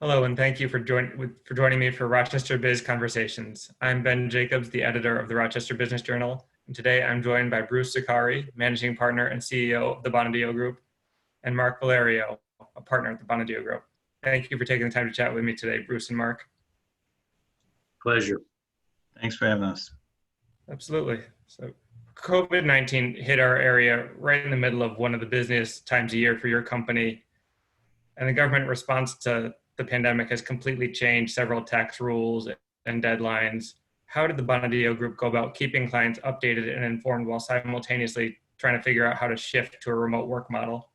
Hello, and thank you for joining me for Rochester Biz Conversations. I'm Ben Jacobs, the editor of the Rochester Business Journal, and today I'm joined by Bruce Zicari, managing partner and CEO of the Bonadio Group, and Marc Valerio, a partner at the Bonadio Group. Thank you for taking the time to chat with me today, Bruce and Marc. Pleasure. Thanks for having us. Absolutely. So COVID-19 hit our area right in the middle of one of the busiest times of year for your company, and the government response to the pandemic has completely changed several tax rules and deadlines. How did the Bonadio Group go about keeping clients updated and informed while simultaneously trying to figure out how to shift to a remote work model?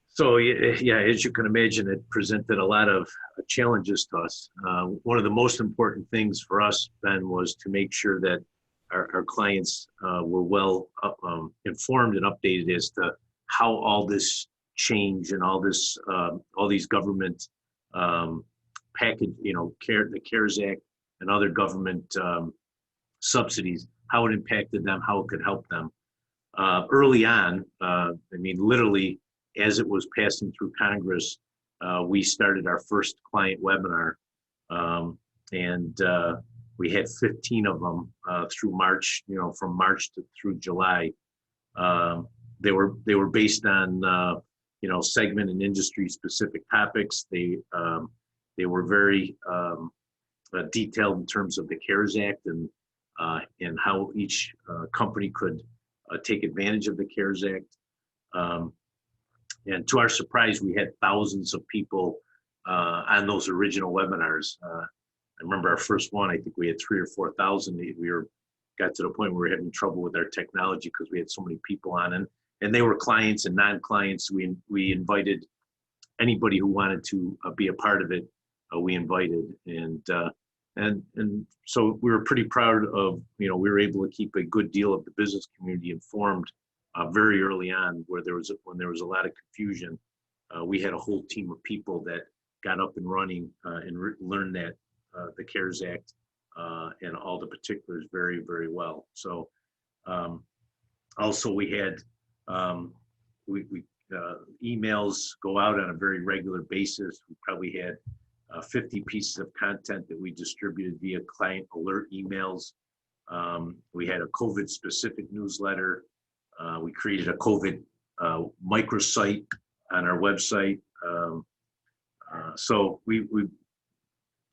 So yeah, as you can imagine, it presented a lot of challenges to us. One of the most important things for us, Ben, was to make sure that our clients were well informed and updated as to how all this change and all these government package, the CARES Act and other government subsidies, how it impacted them, how it could help them. Early on, literally as it was passing through Congress, we started our first client webinar, and we had 15 of them through March. From March through July. They were based on segment and industry specific topics. They were very detailed in terms of the CARES Act and how each company could take advantage of the CARES Act. And to our surprise, we had thousands of people on those original webinars. I remember our first one, I think we had 3,000 or 4,000. Got to the point where we were having trouble with our technology because we had so many people on, and they were clients and non-clients. We invited anybody who wanted to be a part of it. We invited, and so we were pretty proud of, we were able to keep a good deal of the business community informed very early on, when there was a lot of confusion. We had a whole team of people that got up and running and learned that the CARES Act and all the particulars very, very well. So also we had emails go out on a very regular basis. We probably had 50 pieces of content that we distributed via client alert emails. We had a COVID specific newsletter. We created a COVID microsite on our website. So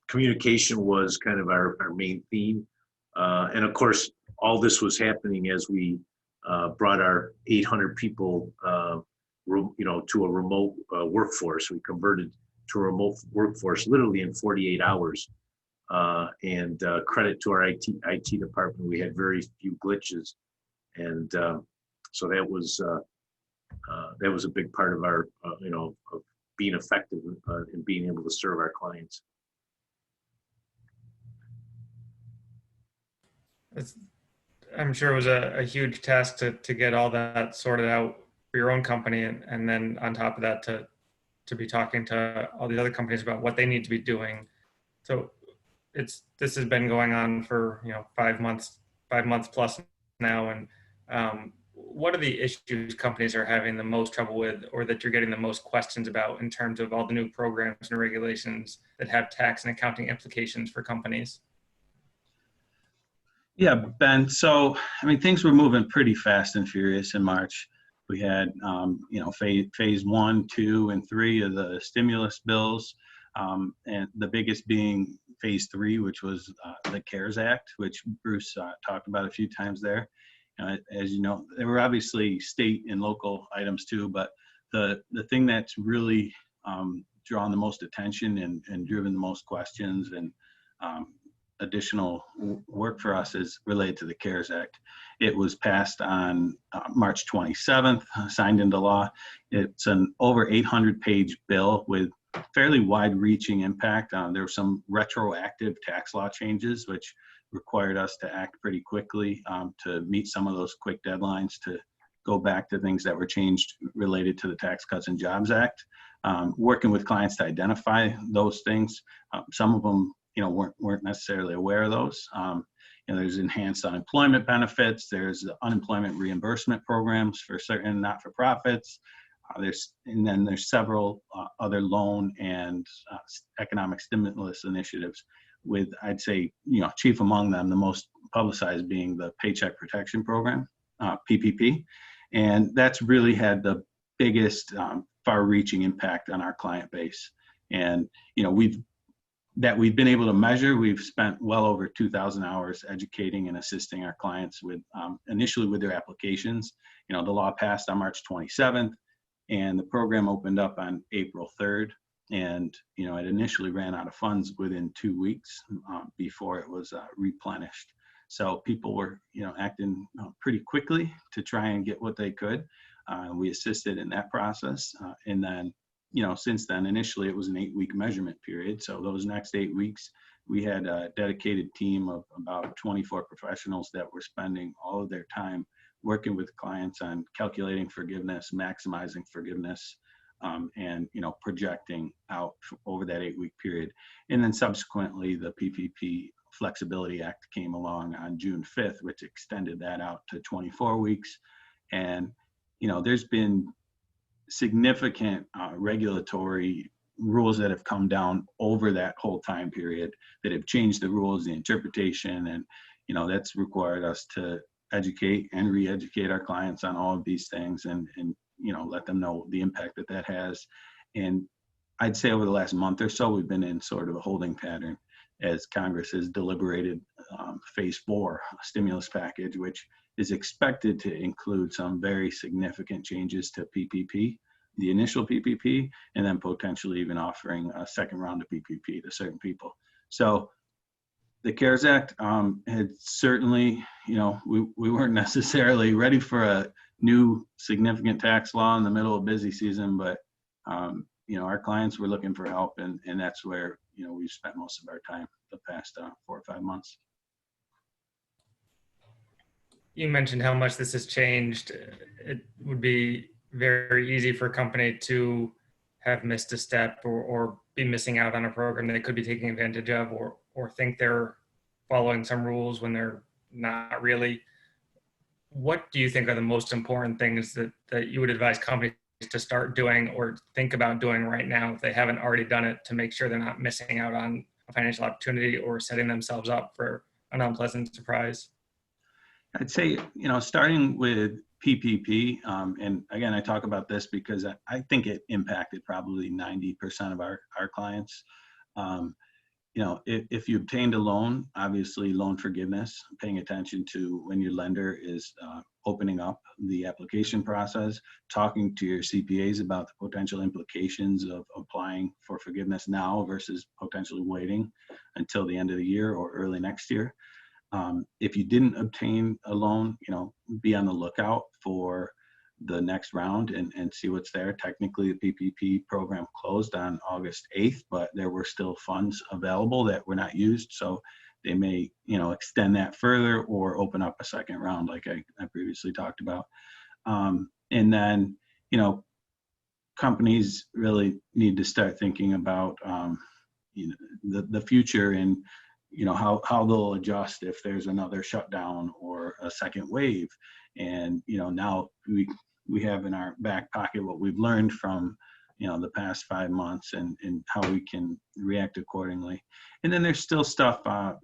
communication was kind of our main theme. And of course, all this was happening as we brought our 800 people to a remote workforce. We converted to a remote workforce literally in 48 hours. And credit to our IT department, we had very few glitches. And so that was a big part of our, of being effective in being able to serve our clients. I'm sure it was a huge task to get all that sorted out for your own company, and then on top of that to be talking to all the other companies about what they need to be doing. So this has been going on for 5 months plus now, and what are the issues companies are having the most trouble with, or that you're getting the most questions about in terms of all the new programs and regulations that have tax and accounting implications for companies? Yeah, Ben. So, things were moving pretty fast and furious in March. We had, phase 1, 2, and 3 of the stimulus bills, and the biggest being phase 3, which was the CARES Act, which Bruce talked about a few times there. As you know, there were obviously state and local items too, but the thing that's really drawn the most attention and driven the most questions and additional work for us is related to the CARES Act. It was passed on March 27th, signed into law. It's an over 800-page bill with fairly wide-reaching impact. There were some retroactive tax law changes, which required us to act pretty quickly to meet some of those quick deadlines to go back to things that were changed related to the Tax Cuts and Jobs Act. Working with clients to identify those things. Some of them, weren't necessarily aware of those. There's enhanced unemployment benefits. There's unemployment reimbursement programs for certain not-for-profits. And then there's several other loan and economic stimulus initiatives with, I'd say, chief among them, the most publicized being the Paycheck Protection Program, PPP. And that's really had the biggest far-reaching impact on our client base. And, we've been able to measure, we've spent well over 2,000 hours educating and assisting our clients with, initially with their applications. The law passed on March 27th, and the program opened up on April 3rd. And, it initially ran out of funds within 2 weeks before it was replenished. So people were, acting pretty quickly to try and get what they could. We assisted in that process. And then, since then, initially it was an 8-week measurement period. So those next 8 weeks, we had a dedicated team of about 24 professionals that were spending all of their time working with clients on calculating forgiveness, maximizing forgiveness, and projecting out over that 8-week period. And then subsequently, the PPP Flexibility Act came along on June 5th, which extended that out to 24 weeks. And there's been significant regulatory rules that have come down over that whole time period that have changed the rules, the interpretation, and that's required us to educate and re-educate our clients on all of these things and let them know the impact that has. And I'd say over the last month or so, we've been in sort of a holding pattern as Congress has deliberated phase 4 stimulus package, which is expected to include some very significant changes to PPP, the initial PPP, and then potentially even offering a second round of PPP to certain people. So the CARES Act had certainly, we weren't necessarily ready for a new significant tax law in the middle of busy season, but our clients were looking for help, and that's where we've spent most of our time the past 4 or 5 months. You mentioned how much this has changed. It would be very easy for a company to have missed a step or be missing out on a program they could be taking advantage of, or think they're following some rules when they're not really. What do you think are the most important things that you would advise companies to start doing or think about doing right now if they haven't already done it to make sure they're not missing out on a financial opportunity or setting themselves up for an unpleasant surprise? I'd say, starting with PPP, and again, I talk about this because I think it impacted probably 90% of our clients. If you obtained a loan, obviously loan forgiveness, paying attention to when your lender is opening up the application process, talking to your CPAs about the potential implications of applying for forgiveness now versus potentially waiting until the end of the year or early next year. If you didn't obtain a loan, be on the lookout for the next round and see what's there. Technically, the PPP program closed on August 8th, but there were still funds available that were not used. So they may, extend that further or open up a second round like I previously talked about. And then, companies really need to start thinking about, the future and, how they'll adjust if there's another shutdown or a second wave. And, now we have in our back pocket what we've learned from, the past 5 months and how we can react accordingly. And then there's still stuff,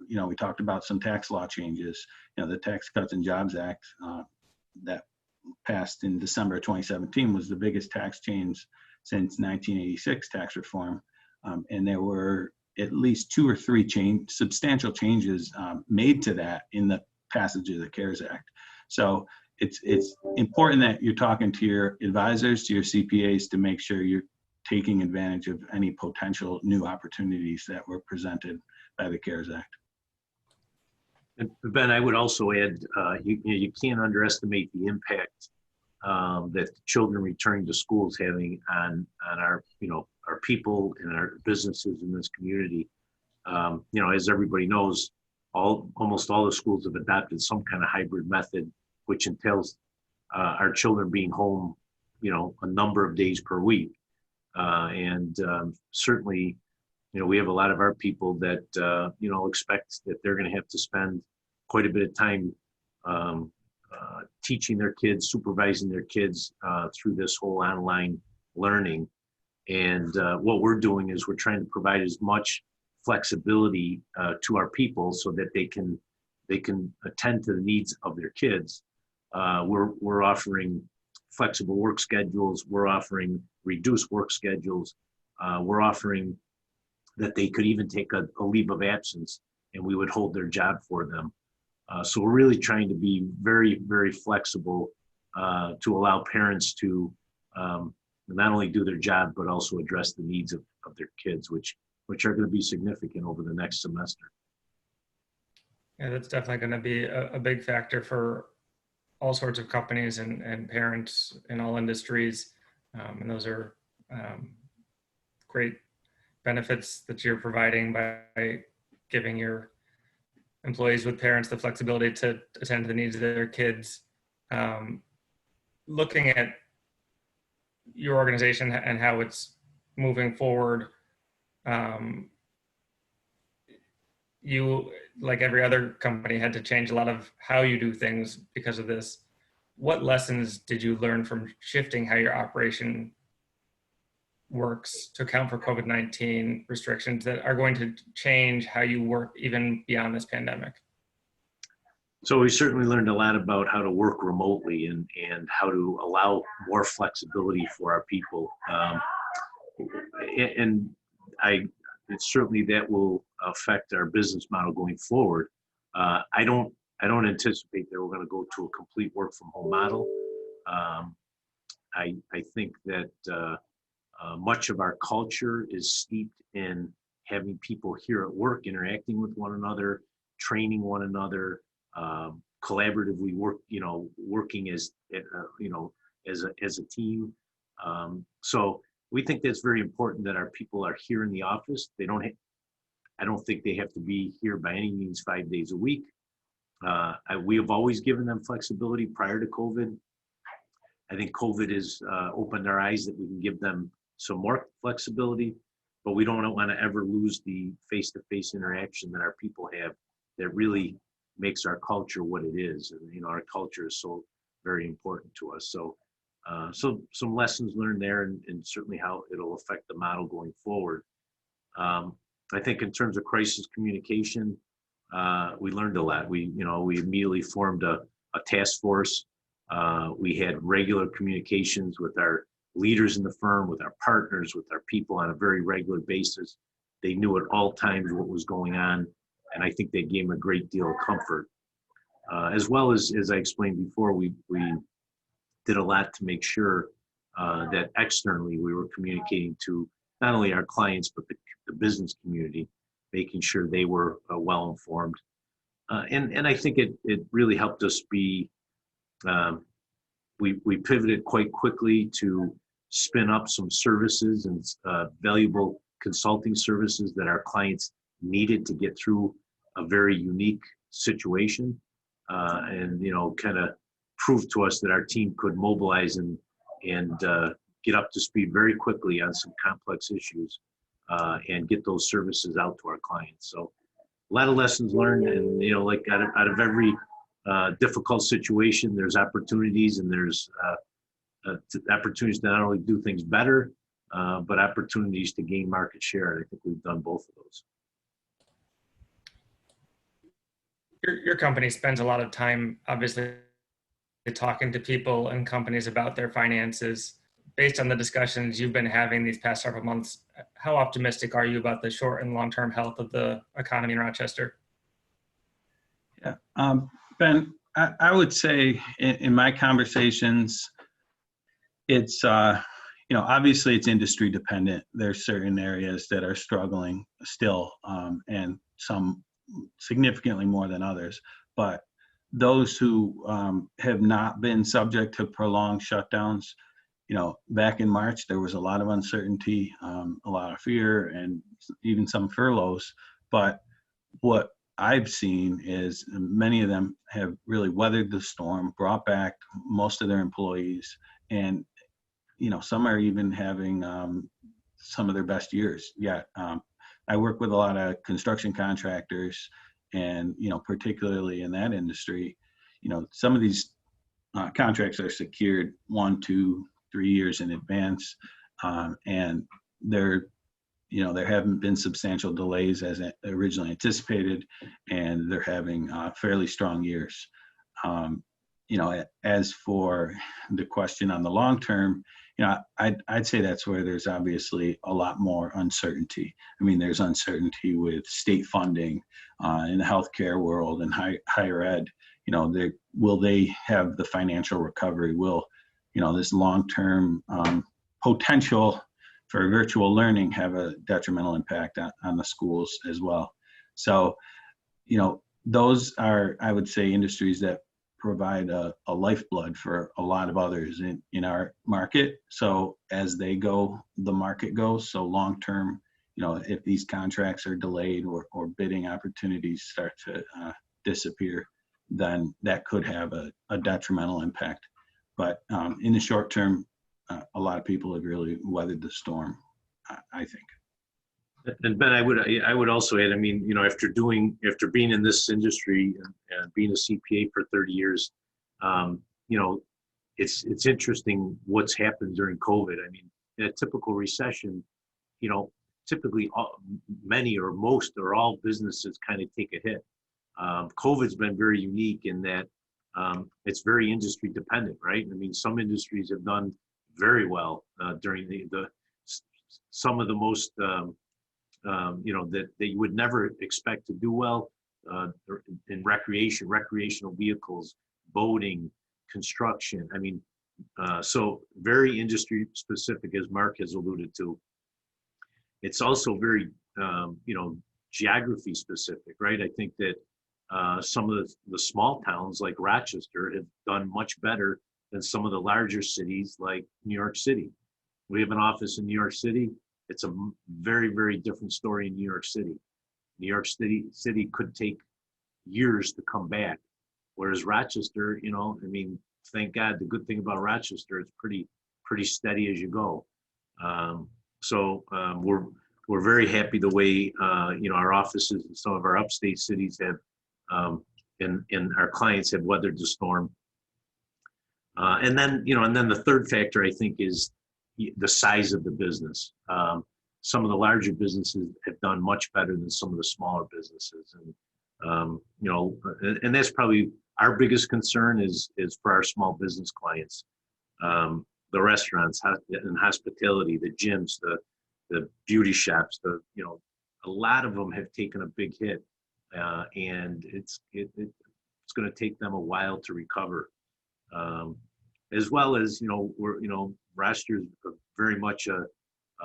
we talked about some tax law changes, the Tax Cuts and Jobs Act that passed in December 2017 was the biggest tax change since 1986 tax reform. And there were at least 2 or 3 substantial changes made to that in the passage of the CARES Act. So it's important that you're talking to your advisors, to your CPAs, to make sure you're taking advantage of any potential new opportunities that were presented by the CARES Act. And Ben, I would also add, you can't underestimate the impact that children returning to school is having on our our people and our businesses in this community. As everybody knows, almost all the schools have adopted some kind of hybrid method, which entails our children being home, a number of days per week. And certainly, we have a lot of our people that, expect that they're going to have to spend quite a bit of time teaching their kids, supervising their kids through this whole online learning. And what we're doing is we're trying to provide as much flexibility to our people so that they can attend to the needs of their kids. We're offering flexible work schedules. We're offering reduced work schedules. We're offering that they could even take a leave of absence and we would hold their job for them. So we're really trying to be very, very flexible to allow parents to not only do their job, but also address the needs of their kids, which are going to be significant over the next semester. Yeah, that's definitely going to be a big factor for all sorts of companies and parents in all industries. And those are great benefits that you're providing by giving your employees with parents the flexibility to attend to the needs of their kids. Looking at your organization and how it's moving forward, you, like every other company, had to change a lot of how you do things because of this. What lessons did you learn from shifting how your operation works to account for COVID-19 restrictions that are going to change how you work even beyond this pandemic? So we certainly learned a lot about how to work remotely and how to allow more flexibility for our people. And certainly that will affect our business model going forward. I don't anticipate that we're going to go to a complete work from home model. I think that much of our culture is steeped in having people here at work, interacting with one another, training one another, collaboratively working as a team. So we think that's very important that our people are here in the office. I don't think they have to be here by any means 5 days a week. We have always given them flexibility prior to COVID. I think COVID has opened our eyes that we can give them some more flexibility, but we don't want to ever lose the face-to-face interaction that our people have that really makes our culture what it is. And, our culture is so very important to us. So some lessons learned there and certainly how it'll affect the model going forward. I think in terms of crisis communication, we learned a lot. We immediately formed a task force. We had regular communications with our leaders in the firm, with our partners, with our people on a very regular basis. They knew at all times what was going on, and I think they gave them a great deal of comfort. As well as I explained before, we did a lot to make sure that externally we were communicating to not only our clients, but the business community, making sure they were well informed. And I think it really helped us be, we pivoted quite quickly to spin up some services and valuable consulting services that our clients needed to get through a very unique situation, and kind of prove to us that our team could mobilize and get up to speed very quickly on some complex issues and get those services out to our clients. So a lot of lessons learned, and like out of every difficult situation, there's opportunities, and there's opportunities to not only do things better, but opportunities to gain market share. And I think we've done both of those. Your company spends a lot of time, obviously, talking to people and companies about their finances. Based on the discussions you've been having these past several months, how optimistic are you about the short and long-term health of the economy in Rochester? Yeah, Ben, I would say in my conversations, it's, obviously it's industry dependent. There's certain areas that are struggling still, and some significantly more than others. But those who have not been subject to prolonged shutdowns, back in March, there was a lot of uncertainty, a lot of fear, and even some furloughs. But what I've seen is many of them have really weathered the storm, brought back most of their employees, and some are even having some of their best years yet. I work with a lot of construction contractors, and particularly in that industry, some of these contracts are secured 1, 2, 3 years in advance, and there haven't been substantial delays as originally anticipated, and they're having fairly strong years. As for the question on the long term, I'd say that's where there's obviously a lot more uncertainty. I mean, there's uncertainty with state funding in the healthcare world and higher ed. Will they have the financial recovery? Will, this long-term potential for virtual learning have a detrimental impact on the schools as well? So, those are, I would say, industries that provide a lifeblood for a lot of others in our market. So as they go, the market goes. So long term, if these contracts are delayed or bidding opportunities start to disappear, then that could have a detrimental impact. But in the short term, a lot of people have really weathered the storm, I think. And Ben, I would also add, I mean, after being in this industry and being a CPA for 30 years, it's interesting what's happened during COVID. I mean, in a typical recession, typically many or most or all businesses kind of take a hit. COVID's been very unique in that it's very industry dependent, right? I mean, some industries have done very well during some of the most that you would never expect to do well in recreational vehicles, boating, construction. I mean, so very industry specific, as Marc has alluded to. It's also very, geography specific, right? I think that some of the small towns like Rochester have done much better than some of the larger cities like New York City. We have an office in New York City. It's a very, very different story in New York City. New York City could take years to come back, whereas Rochester, I mean, thank God. The good thing about Rochester, it's pretty steady as you go. We're very happy the way our offices in some of our upstate cities have, and our clients have weathered the storm. And then the third factor I think is the size of the business. Some of the larger businesses have done much better than some of the smaller businesses, and and that's probably our biggest concern is for our small business clients, the restaurants and hospitality, the gyms, the beauty shops, a lot of them have taken a big hit, and it's going to take them a while to recover. As well as Rochester is very much a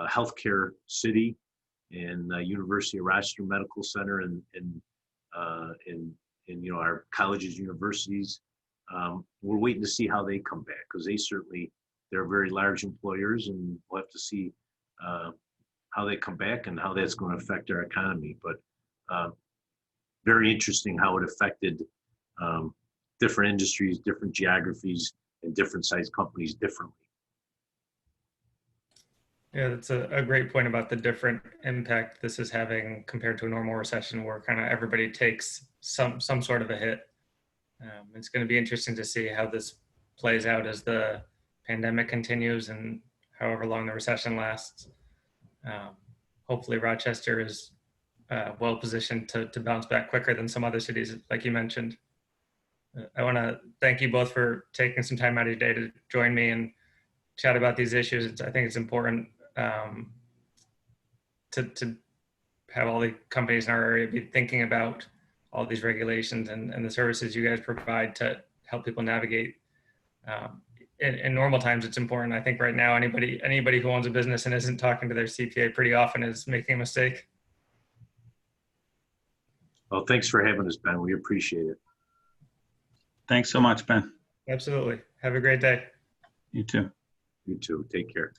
healthcare city, and University of Rochester Medical Center, and our colleges, universities. We're waiting to see how they come back, because they're very large employers, and we'll have to see how they come back and how that's going to affect our economy. But very interesting how it affected different industries, different geographies, and different size companies differently. Yeah, that's a great point about the different impact this is having compared to a normal recession, where kind of everybody takes some sort of a hit. It's going to be interesting to see how this plays out as the pandemic continues and however long the recession lasts. Hopefully Rochester is well positioned to bounce back quicker than some other cities, like you mentioned. I want to thank you both for taking some time out of your day to join me and chat about these issues. I think it's important to have all the companies in our area be thinking about all these regulations and the services you guys provide to help people navigate. In normal times, it's important. I think right now, anybody who owns a business and isn't talking to their CPA pretty often is making a mistake. Well, thanks for having us, Ben. We appreciate it. Thanks so much, Ben. Absolutely. Have a great day. You too. You too. Take care.